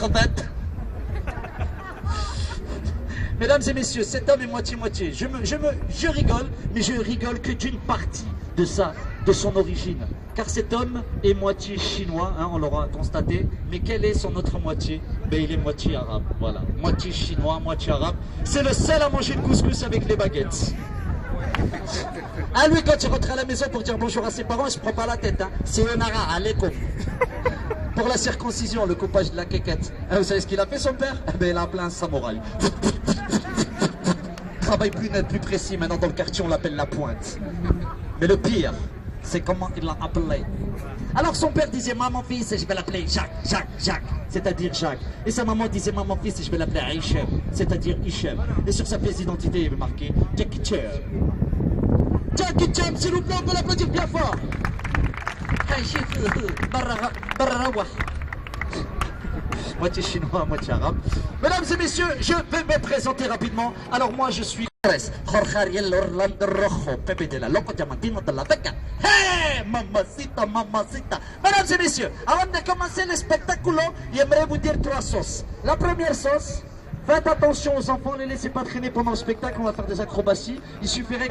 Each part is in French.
crevette. Mesdames et messieurs, cet homme est moitié-moitié. Je rigole, mais je rigole que d'une partie de son origine. Car cet homme est moitié chinois, hein, on l'aura constaté. Mais quelle est son autre moitié? Ben, il est moitié arabe, voilà. Moitié chinois, moitié arabe. C'est le seul à manger le couscous avec les baguettes. Ah, lui, quand il rentre à la maison pour dire bonjour à ses parents, il se prend pas la tête. Hein. C'est un arabe, allez, comme. Pour la circoncision, le coupage de la quéquette. Ah, vous savez ce qu'il a fait, son père? Eh ben, il a appelé un samouraï. Travail plus net, plus précis. Maintenant, dans le quartier, on l'appelle la pointe. Mais le pire, c'est comment il l'a appelé. Alors, son père disait, maman, fils, je vais l'appeler Jacques, c'est-à-dire Jacques. Et sa maman disait, maman, fils, je vais l'appeler Hichem, c'est-à-dire Hichem. Et sur sa pièce d'identité, il avait marqué Jackie Chan. Jackie Chan, s'il vous plaît, on peut l'applaudir bien fort. Moitié chinois, moitié arabe. Mesdames et messieurs, je vais me présenter rapidement. Alors moi, je suis Jorge Ariel Orlando Rojo, Pepe de la Loco Diamantino de la Beca. Hey, mamacita, mamacita. Mesdames et messieurs, avant de commencer le spectacle, j'aimerais vous dire 3 sauces. La première sauce, faites attention aux enfants, ne les laissez pas traîner pendant le spectacle, on va faire des acrobaties. Il suffirait...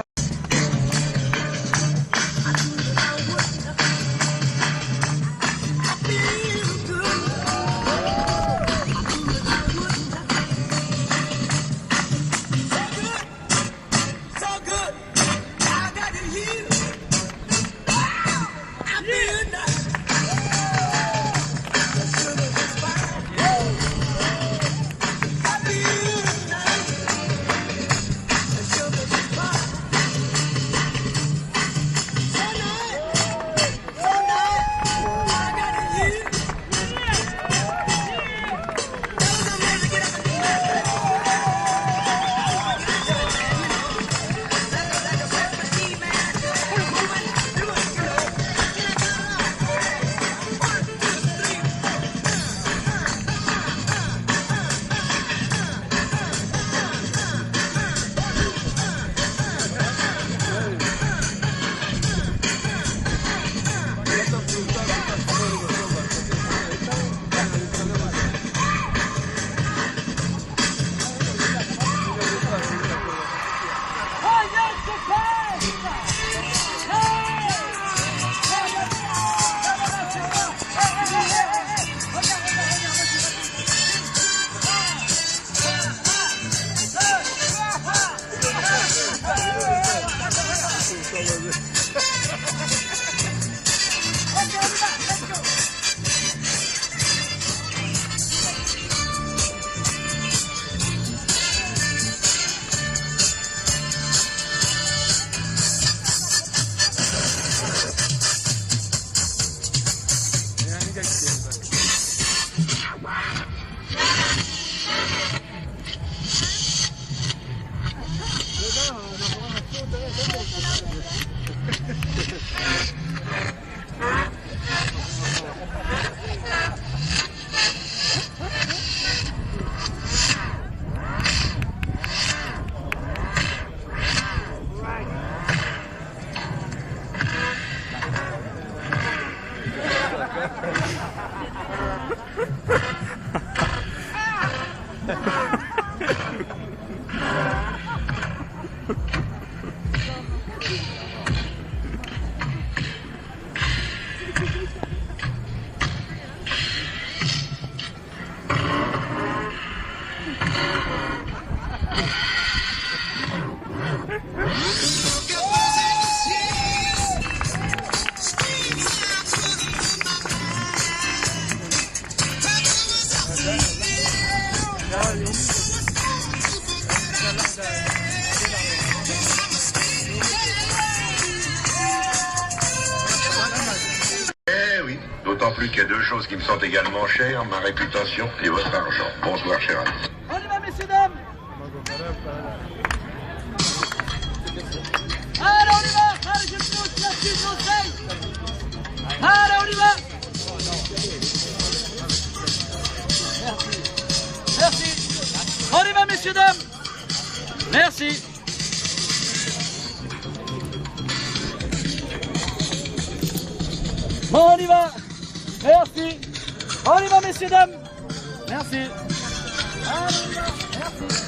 D'autant plus qu'il y a 2 choses qui me sont également chères, ma réputation et votre argent. Bonsoir, cher ami. On y va, messieurs, dames. Allez, on y va. Allez, je pousse la suite d'Oseille. Allez, on y va. Merci. Merci. On y va, messieurs, dames. Merci. Bon, on y va. Merci. On y va, messieurs, dames. Merci. Ah, merci.